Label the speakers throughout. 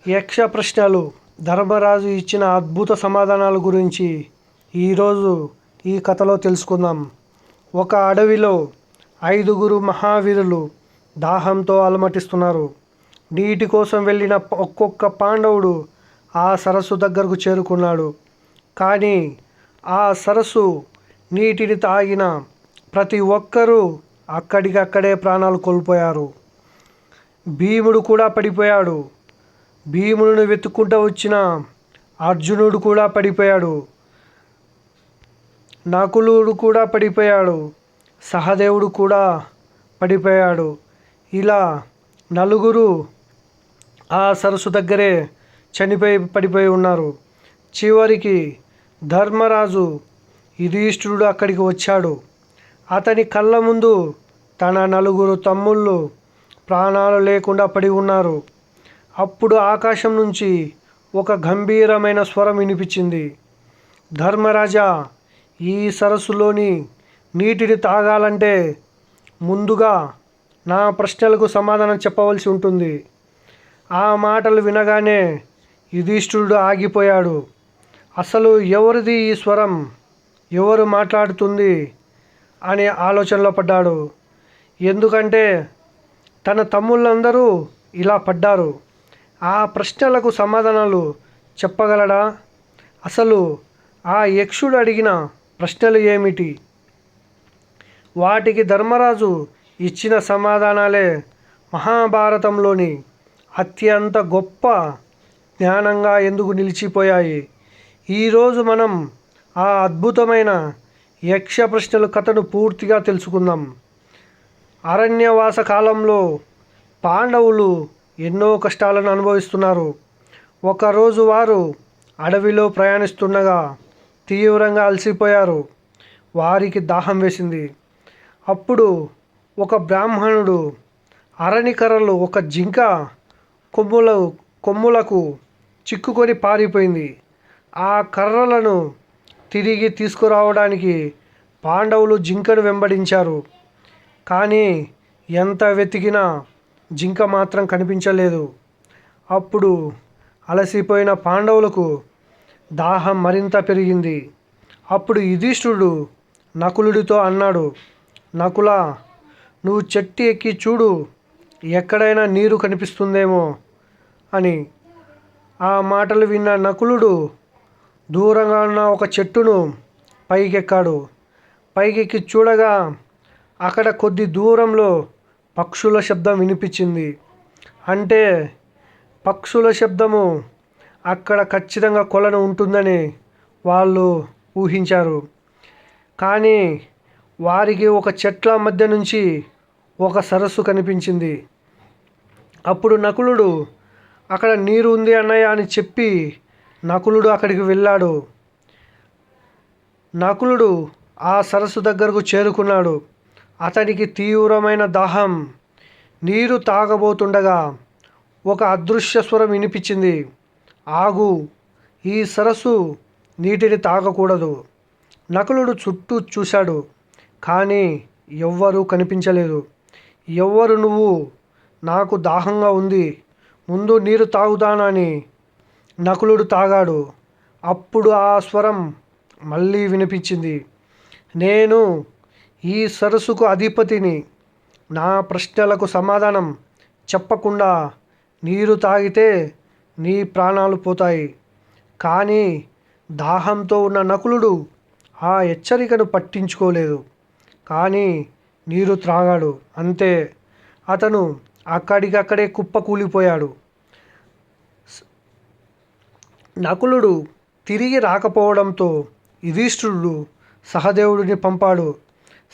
Speaker 1: యక్ష ప్రశ్నలు ధర్మరాజు ఇచ్చిన అద్భుత సమాధానాల గురించి ఈరోజు ఈ కథలో తెలుసుకుందాం. ఒక అడవిలో 5గురు మహావీరులు దాహంతో అలమటిస్తున్నారు. నీటి కోసం వెళ్ళిన ఒక్కొక్క పాండవుడు ఆ సరస్సు దగ్గరకు చేరుకున్నాడు. కానీ ఆ సరస్సు నీటిని తాగిన ప్రతి ఒక్కరూ అక్కడికక్కడే ప్రాణాలు కోల్పోయారు. భీముడు కూడా పడిపోయాడు. భీముడిని వెతుక్కుంటూ వచ్చిన అర్జునుడు కూడా పడిపోయాడు. నకులుడు కూడా పడిపోయాడు. సహదేవుడు కూడా పడిపోయాడు. ఇలా నలుగురు ఆ సరస్సు దగ్గరే పడిపోయి ఉన్నారు. చివరికి ధర్మరాజు యుధిష్ఠిరుడు అక్కడికి వచ్చాడు. అతని కళ్ళ ముందు తన 4 తమ్ముళ్ళు ప్రాణాలు లేకుండా పడి ఉన్నారు. అప్పుడు ఆకాశం నుంచి ఒక గంభీరమైన స్వరం వినిపించింది. ధర్మరాజా, ఈ సరస్సులోని నీటిని తాగాలంటే ముందుగా నా ప్రశ్నలకు సమాధానం చెప్పవలసి ఉంటుంది. ఆ మాటలు వినగానే యుధిష్ఠిరుడు ఆగిపోయాడు. అసలు ఎవరిది ఈ స్వరం, ఎవరు మాట్లాడుతుంది అనే ఆలోచనలో పడ్డాడు. ఎందుకంటే తన తమ్ముళ్ళందరూ ఇలా పడ్డారు. ఆ ప్రశ్నలకు సమాధానాలు చెప్పగలడా? అసలు ఆ యక్షుడు అడిగిన ప్రశ్నలు ఏమిటి? వాటికి ధర్మరాజు ఇచ్చిన సమాధానాలే మహాభారతంలోని అత్యంత గొప్ప జ్ఞానంగా ఎందుకు నిలిచిపోయాయి? ఈరోజు మనం ఆ అద్భుతమైన యక్ష ప్రశ్నల కథను పూర్తిగా తెలుసుకుందాం. అరణ్యవాస కాలంలో పాండవులు ఎన్నో కష్టాలను అనుభవిస్తున్నారు. ఒకరోజు వారు అడవిలో ప్రయాణిస్తుండగా తీవ్రంగా అలసిపోయారు. వారికి దాహం వేసింది. అప్పుడు ఒక బ్రాహ్మణుడు అరణికర్రలు ఒక జింక కొమ్ములకు చిక్కుకొని పారిపోయింది. ఆ కర్రలను తిరిగి తీసుకురావడానికి పాండవులు జింకను వెంబడించారు. కానీ ఎంత వెతికినా జింక మాత్రం కనిపించలేదు. అప్పుడు అలసిపోయిన పాండవులకు దాహం మరింత పెరిగింది. అప్పుడు యుధిష్ఠిరుడు నకులుడితో అన్నాడు, నకులా, నువ్వు చెట్టు ఎక్కి చూడు, ఎక్కడైనా నీరు కనిపిస్తుందేమో అని. ఆ మాటలు విన్న నకులుడు దూరంగా ఉన్న ఒక చెట్టును పైకెక్కాడు. పైకెక్కి చూడగా అక్కడ కొద్ది దూరంలో పక్షుల శబ్దం వినిపించింది. అంటే పక్షుల శబ్దము అక్కడ ఖచ్చితంగా కొలను ఉంటుందని వాళ్ళు ఊహించారు. కానీ వారికి ఒక చెట్ల మధ్య నుంచి ఒక సరస్సు కనిపించింది. అప్పుడు నకులుడు, అక్కడ నీరు ఉంది అన్నయ్య అని చెప్పి నకులుడు అక్కడికి వెళ్ళాడు. నకులుడు ఆ సరస్సు దగ్గరకు చేరుకున్నాడు. అతనికి తీవ్రమైన దాహం. నీరు తాగబోతుండగా ఒక అదృశ్య స్వరం వినిపించింది. ఆగు, ఈ సరస్సు నీటిని తాగకూడదు. నకులుడు చుట్టూ చూశాడు. కానీ ఎవ్వరూ కనిపించలేదు. ఎవ్వరు నువ్వు? నాకు దాహంగా ఉంది, ముందు నీరు తాగుతానని నకులుడు తాగాడు. అప్పుడు ఆ స్వరం మళ్ళీ వినిపించింది. నేను ఈ సరస్సుకు అధిపతిని. నా ప్రశ్నలకు సమాధానం చెప్పకుండా నీరు తాగితే నీ ప్రాణాలు పోతాయి. కానీ దాహంతో ఉన్న నకులుడు ఆ హెచ్చరికను పట్టించుకోలేదు. కానీ నీరు త్రాగాడు. అంతే, అతను అక్కడికక్కడే కుప్పకూలిపోయాడు. నకులుడు తిరిగి రాకపోవడంతో యుధిష్ఠిరుడు సహదేవుడిని పంపాడు.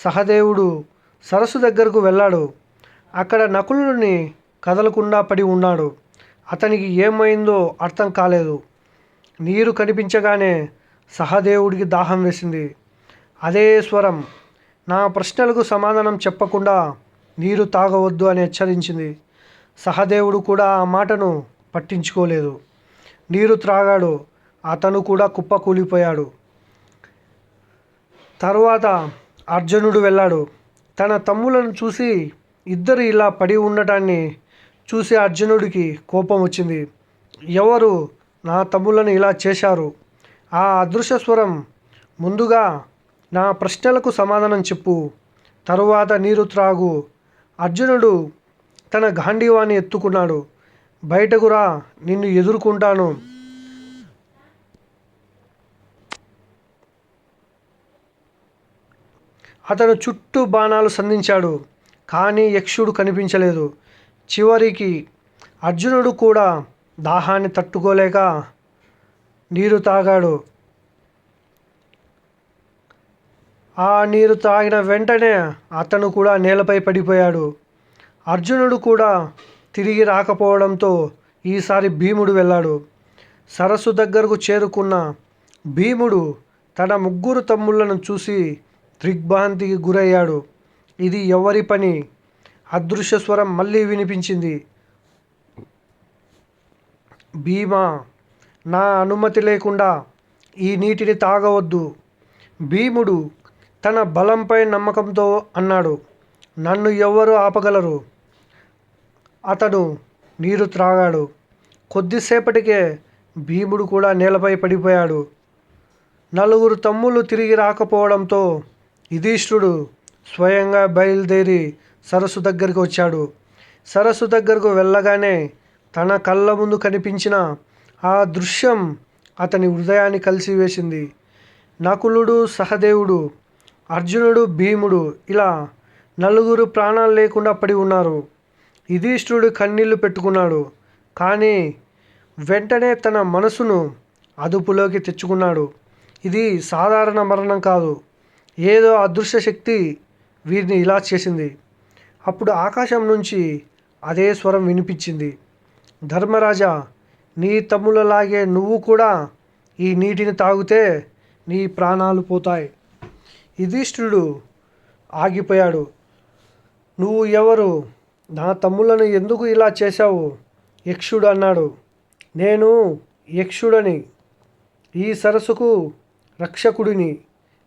Speaker 1: సహదేవుడు సరస్సు దగ్గరకు వెళ్ళాడు. అక్కడ నకులుడిని కదలకుండా పడి ఉన్నాడు. అతనికి ఏమైందో అర్థం కాలేదు. నీరు కనిపించగానే సహదేవుడికి దాహం వేసింది. అదే స్వరం నా ప్రశ్నలకు సమాధానం చెప్పకుండా నీరు తాగవద్దు అని హెచ్చరించింది. సహదేవుడు కూడా ఆ మాటను పట్టించుకోలేదు. నీరు త్రాగాడు. అతను కూడా కుప్పకూలిపోయాడు. తరువాత అర్జునుడు వెళ్ళాడు. తన తమ్ములను చూసి ఇద్దరు ఇలా పడి ఉండటాన్ని చూసి అర్జునుడికి కోపం వచ్చింది. ఎవరు నా తమ్ములను ఇలా చేశారు? ఆ అదృశ్య స్వరం ముందుగా నా ప్రశ్నలకు సమాధానం చెప్పు, తరువాత నీరు త్రాగు. అర్జునుడు తన గాంధీవాన్ని ఎత్తుకున్నాడు. బయటకు రా, నిన్ను ఎదుర్కొంటాను. అతను చుట్టూ బాణాలు సంధించాడు, కానీ యక్షుడు కనిపించలేదు. చివరికి అర్జునుడు కూడా దాహాన్ని తట్టుకోలేక నీరు తాగాడు. ఆ నీరు తాగిన వెంటనే అతను కూడా నేలపై పడిపోయాడు. అర్జునుడు కూడా తిరిగి రాకపోవడంతో ఈసారి భీముడు వెళ్ళాడు. సరస్సు దగ్గరకు చేరుకున్న భీముడు తన ముగ్గురు తమ్ముళ్లను చూసి దిగ్భ్రాంతికి గురయ్యాడు. ఇది ఎవరి పని? అదృశ్య స్వరం మళ్ళీ వినిపించింది. భీమా, నా అనుమతి లేకుండా ఈ నీటిని తాగవద్దు. భీముడు తన బలంపై నమ్మకంతో అన్నాడు, నన్ను ఎవరు ఆపగలరు? అతడు నీరు త్రాగాడు. కొద్దిసేపటికే భీముడు కూడా నేలపై పడిపోయాడు. నలుగురు తమ్ముళ్ళు తిరిగి రాకపోవడంతో యుధిష్ఠిరుడు స్వయంగా బయలుదేరి సరస్సు దగ్గరికి వచ్చాడు. సరస్సు దగ్గరకు వెళ్ళగానే తన కళ్ళ ముందు కనిపించిన ఆ దృశ్యం అతని హృదయాన్ని కలిసివేసింది. నకులుడు, సహదేవుడు, అర్జునుడు, భీముడు ఇలా నలుగురు ప్రాణాలు లేకుండా పడి ఉన్నారు. యుధిష్ఠిరుడు కన్నీళ్లు పెట్టుకున్నాడు. కానీ వెంటనే తన మనసును అదుపులోకి తెచ్చుకున్నాడు. ఇది సాధారణ మరణం కాదు, ఏదో అదృశ్య శక్తి వీరిని ఇలా చేసింది. అప్పుడు ఆకాశం నుంచి అదే స్వరం వినిపించింది, ధర్మరాజా, నీ తమ్ములలాగే నువ్వు కూడా ఈ నీటిని తాగితే నీ ప్రాణాలు పోతాయి. యుధిష్ఠిరుడు ఆగిపోయాడు. నువ్వు ఎవరు? నా తమ్ములను ఎందుకు ఇలా చేశావు? యక్షుడు అన్నాడు. నేను యక్షుడని, ఈ సరస్సుకు రక్షకుడిని.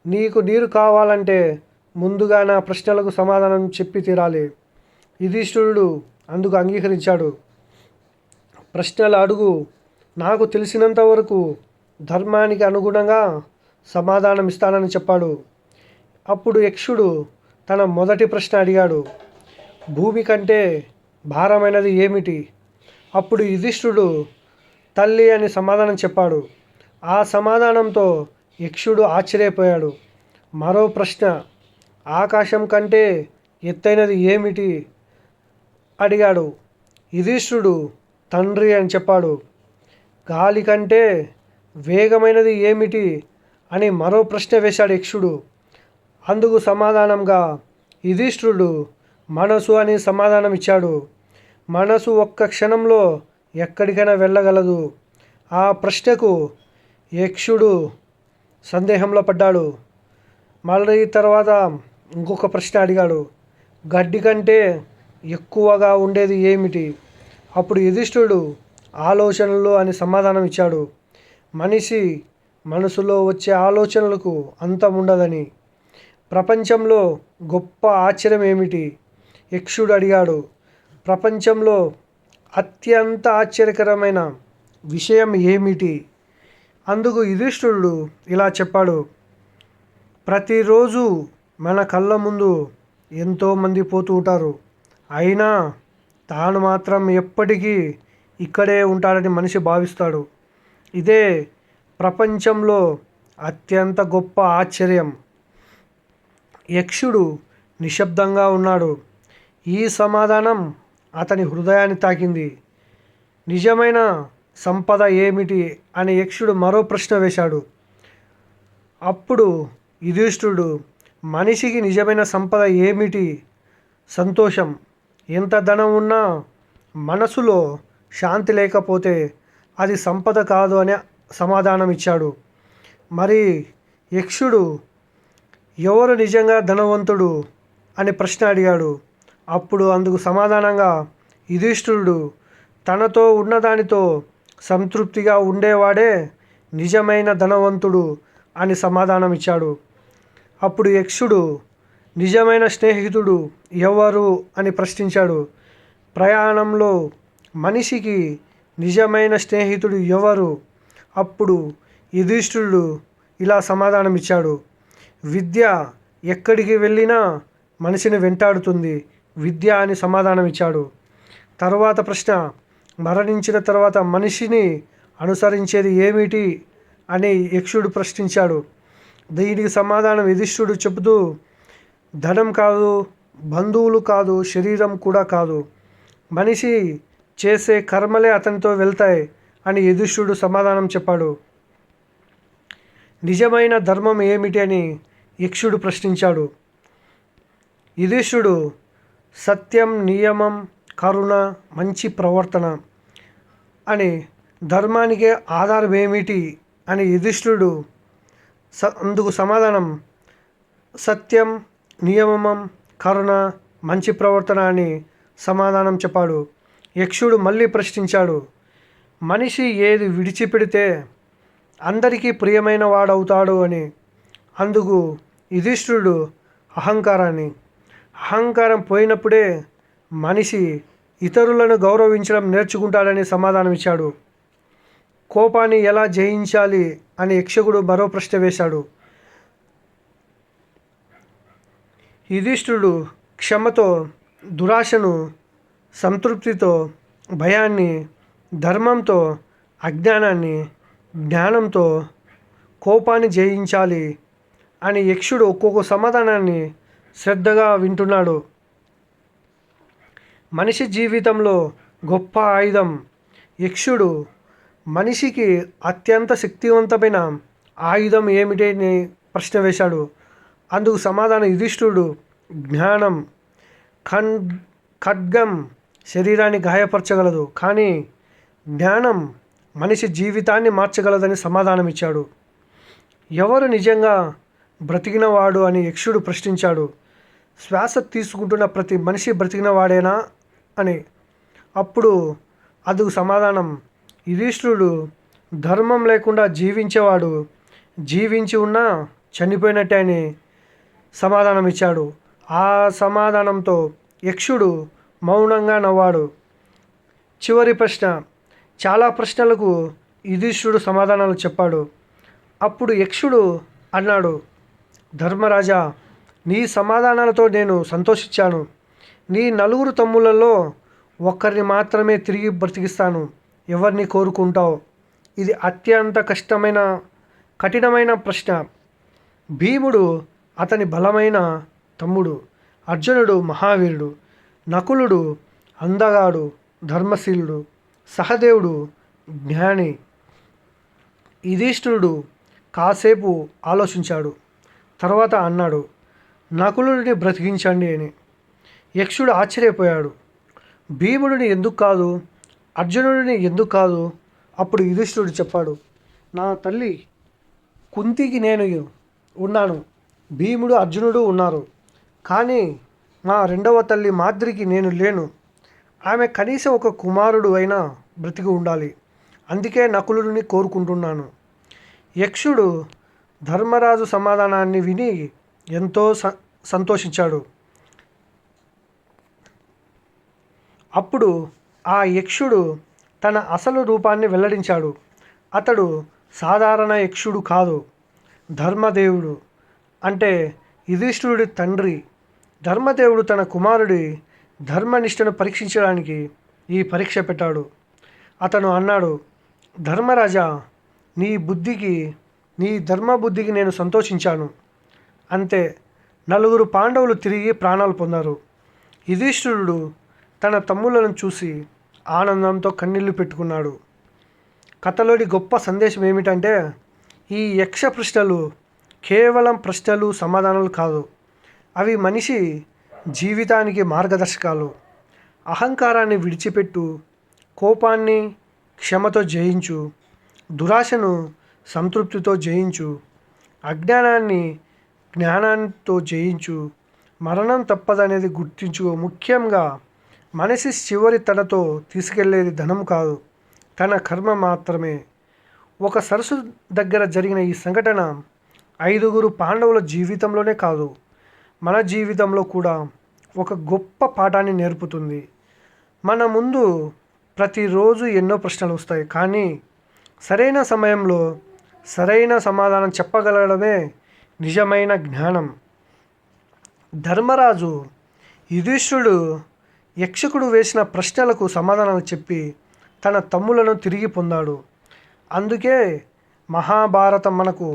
Speaker 1: నీకు నీరు కావాలంటే ముందుగా నా ప్రశ్నలకు సమాధానం చెప్పి తీరాలి. యుధిష్ఠిరుడు అందుకు అంగీకరించాడు. ప్రశ్నలు అడుగు, నాకు తెలిసినంత వరకు ధర్మానికి అనుగుణంగా సమాధానం ఇస్తానని చెప్పాడు. అప్పుడు యక్షుడు తన మొదటి ప్రశ్న అడిగాడు, భూమి కంటే భారమైనది ఏమిటి? అప్పుడు యుధిష్ఠిరుడు తల్లి అని సమాధానం చెప్పాడు. ఆ సమాధానంతో యక్షుడు ఆశ్చర్యపోయాడు. మరో ప్రశ్న, ఆకాశం కంటే ఎత్తైనది ఏమిటి అడిగాడు. యుధిష్ఠిరుడు తండ్రి అని చెప్పాడు. గాలి కంటే వేగమైనది ఏమిటి అని మరో ప్రశ్న వేశాడు యక్షుడు. అందుకు సమాధానంగా యుధిష్ఠిరుడు మనసు అని సమాధానం ఇచ్చాడు. మనసు ఒక్క క్షణంలో ఎక్కడికైనా వెళ్ళగలదు. ఆ ప్రశ్నకు యక్షుడు సందేహంలో పడ్డాడు. మళ్ళీ తర్వాత ఇంకొక ప్రశ్న అడిగాడు, గడ్డి కంటే ఎక్కువగా ఉండేది ఏమిటి? అప్పుడు యుధిష్ఠిరుడు ఆలోచనలు అని సమాధానం ఇచ్చాడు. మనిషి మనసులో వచ్చే ఆలోచనలకు అంతం ఉండదని. ప్రపంచంలో గొప్ప ఆశ్చర్యం ఏమిటి? యక్షుడు అడిగాడు. ప్రపంచంలో అత్యంత ఆశ్చర్యకరమైన విషయం ఏమిటి? అందుకు యుధిష్ఠిరుడు ఇలా చెప్పాడు, ప్రతిరోజు మన కళ్ళ ముందు ఎంతోమంది పోతూ ఉంటారు, అయినా తాను మాత్రం ఎప్పటికీ ఇక్కడే ఉంటాడని మనిషి భావిస్తాడు. ఇదే ప్రపంచంలో అత్యంత గొప్ప ఆశ్చర్యం. యక్షుడు నిశ్శబ్దంగా ఉన్నాడు. ఈ సమాధానం అతని హృదయాన్ని తాకింది. నిజమైన సంపద ఏమిటి అని యక్షుడు మరో ప్రశ్న వేశాడు. అప్పుడు యుధిష్ఠిరుడు, మనిషికి నిజమైన సంపద ఏమిటి? సంతోషం. ఎంత ధనం ఉన్నా మనసులో శాంతి లేకపోతే అది సంపద కాదు అని సమాధానం ఇచ్చాడు. మరి యక్షుడు ఎవరు నిజంగా ధనవంతుడు అని ప్రశ్న అడిగాడు. అప్పుడు అందుకు సమాధానంగా యుధిష్ఠిరుడు, తనతో ఉన్నదానితో సంతృప్తిగా ఉండేవాడే నిజమైన ధనవంతుడు అని సమాధానం ఇచ్చాడు. అప్పుడు యక్షుడు, నిజమైన స్నేహితుడు ఎవరు అని ప్రశ్నించాడు. ప్రయాణంలో మనిషికి నిజమైన స్నేహితుడు ఎవరు? అప్పుడు యుధిష్ఠిరుడు ఇలా సమాధానం ఇచ్చాడు, విద్య ఎక్కడికి వెళ్ళినా మనిషిని వెంటాడుతుంది విద్య అని సమాధానం ఇచ్చాడు. తరువాత ప్రశ్న, మరణించిన తర్వాత మనిషిని అనుసరించేది ఏమిటి అని యక్షుడు ప్రశ్నించాడు. దీనికి సమాధానం యుధిష్ఠిరుడు చెబుతూ, ధనం కాదు, బంధువులు కాదు, శరీరం కూడా కాదు, మనిషి చేసే కర్మలే అతనితో వెళ్తాయి అని యుధిష్ఠిరుడు సమాధానం చెప్పాడు. నిజమైన ధర్మం ఏమిటి అని యక్షుడు ప్రశ్నించాడు. యుధిష్ఠిరుడు సత్యం, నియమం, కరుణ, మంచి ప్రవర్తన అని ధర్మానికి ఆధారం ఏమిటి అని యుధిష్ఠిరుడు అందుకు సమాధానం సత్యం, నియమం, కరుణ, మంచి ప్రవర్తన అని సమాధానం చెప్పాడు. యక్షుడు మళ్ళీ ప్రశ్నించాడు, మనిషి ఏది విడిచిపెడితే అందరికీ ప్రియమైన వాడవుతాడు అని. అందుకు యుధిష్ఠిరుడు అహంకారం పోయినప్పుడే మనిషి ఇతరులను గౌరవించడం నేర్చుకుంటాడని సమాధానం ఇచ్చాడు. కోపాన్ని ఎలా జయించాలి అని యక్షకుడు మరో ప్రశ్న వేశాడు. యుధిష్ఠిరుడు క్షమతో, దురాశను, సంతృప్తితో, భయాన్ని, ధర్మంతో, అజ్ఞానాన్ని, జ్ఞానంతో కోపాన్ని జయించాలి అని యక్షుడు ఒక్కొక్క సమాధానాన్ని శ్రద్ధగా వింటున్నాడు. మనిషి జీవితంలో గొప్ప ఆయుధం. యక్షుడు మనిషికి అత్యంత శక్తివంతమైన ఆయుధం ఏమిటి అని ప్రశ్న వేశాడు. అందుకు సమాధానం యుధిష్ఠిరుడు, జ్ఞానం. ఖడ్గం శరీరాన్ని గాయపరచగలదు, కానీ జ్ఞానం మనిషి జీవితాన్ని మార్చగలదని సమాధానం ఇచ్చాడు. ఎవరు నిజంగా బ్రతికినవాడు అని యక్షుడు ప్రశ్నించాడు. శ్వాస తీసుకుంటున్న ప్రతి మనిషి బ్రతికినవాడేనా అని. అప్పుడు అందుకు సమాధానం యుధిష్ఠిరుడు, ధర్మం లేకుండా జీవించేవాడు జీవించి ఉన్నా చనిపోయినట్టే అని సమాధానం ఇచ్చాడు. ఆ సమాధానంతో యక్షుడు మౌనంగా నవ్వాడు. చివరి ప్రశ్న. చాలా ప్రశ్నలకు యుధిష్ఠిరుడు సమాధానాలు చెప్పాడు. అప్పుడు యక్షుడు అన్నాడు, ధర్మరాజా, నీ సమాధానాలతో నేను సంతోషించాను. నీ 4 తమ్ములలో ఒక్కరిని మాత్రమే తిరిగి బ్రతికిస్తాను. ఎవరిని కోరుకుంటావు? ఇది అత్యంత కఠినమైన ప్రశ్న. భీముడు అతని బలమైన తమ్ముడు, అర్జునుడు మహావీరుడు, నకులుడు అందగాడు, ధర్మశీలుడు, సహదేవుడు జ్ఞాని. యుధిష్ఠిరుడు కాసేపు ఆలోచించాడు. తర్వాత అన్నాడు, నకులుడిని బ్రతికించండి అని. యక్షుడు ఆశ్చర్యపోయాడు. భీముడిని ఎందుకు కాదు, అర్జునుడిని ఎందుకు కాదు? అప్పుడు యుధిష్ఠిరుడు చెప్పాడు, నా తల్లి కుంతికి నేను ఉన్నాను, భీముడు, అర్జునుడు ఉన్నారు, కానీ నా 2వ తల్లి మాద్రికి నేను లేను. ఆమె కనీసం ఒక కుమారుడు అయినా బ్రతికి ఉండాలి. అందుకే నకులుడిని కోరుకుంటున్నాను. యక్షుడు ధర్మరాజు సమాధానాన్ని విని ఎంతో సంతోషించాడు. అప్పుడు ఆ యక్షుడు తన అసలు రూపాన్ని వెల్లడించాడు. అతడు సాధారణ యక్షుడు కాదు, ధర్మదేవుడు, అంటే యుధిష్ఠిరుడి తండ్రి. ధర్మదేవుడు తన కుమారుడి ధర్మనిష్టను పరీక్షించడానికి ఈ పరీక్ష పెట్టాడు. అతను అన్నాడు, ధర్మరాజా, నీ ధర్మబుద్ధికి నేను సంతోషించాను. అంతే. 4 పాండవులు తిరిగి ప్రాణాలు పొందారు. యుధిష్ఠిరుడు తన తమ్ములను చూసి ఆనందంతో కన్నీళ్లు పెట్టుకున్నాడు. కథలోని గొప్ప సందేశం ఏమిటంటే, ఈ యక్ష ప్రశ్నలు కేవలం ప్రశ్నలు, సమాధానాలు కాదు. అవి మనిషి జీవితానికి మార్గదర్శకాలు. అహంకారాన్ని విడిచిపెట్టు, కోపాన్ని క్షమతో జయించు, దురాశను సంతృప్తితో జయించు, అజ్ఞానాన్ని జ్ఞానంతో జయించు, మరణం తప్పదనేది గుర్తించు. ముఖ్యంగా మనిషి చివరి తనతో తీసుకెళ్లేది ధనం కాదు, తన కర్మ మాత్రమే. ఒక సరస్సు దగ్గర జరిగిన ఈ సంఘటన 5 పాండవుల జీవితంలోనే కాదు, మన జీవితంలో కూడా ఒక గొప్ప పాఠాన్ని నేర్పుతుంది. మన ముందు ప్రతిరోజు ఎన్నో ప్రశ్నలు వస్తాయి, కానీ సరైన సమయంలో సరైన సమాధానం చెప్పగలగడమే నిజమైన జ్ఞానం. ధర్మరాజు యుధిష్ఠిరుడు యక్షకుడు వేసిన ప్రశ్నలకు సమాధానాలు చెప్పి తన తమ్ములను తిరిగి పొందాడు. అందుకే మహాభారతం మనకు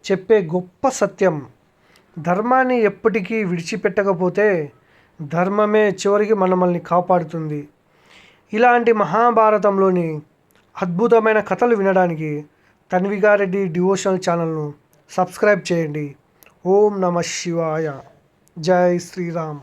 Speaker 1: చెప్పే గొప్ప సత్యం, ధర్మాన్ని ఎప్పటికీ విడిచిపెట్టకపోతే ధర్మమే చివరికి మనల్ని కాపాడుతుంది. ఇలాంటి మహాభారతంలోని అద్భుతమైన కథలు వినడానికి తన్విగారెడ్డి డివోషనల్ ఛానల్ను సబ్స్క్రైబ్ చేయండి. ఓం నమ శివాయ. జై శ్రీరామ్.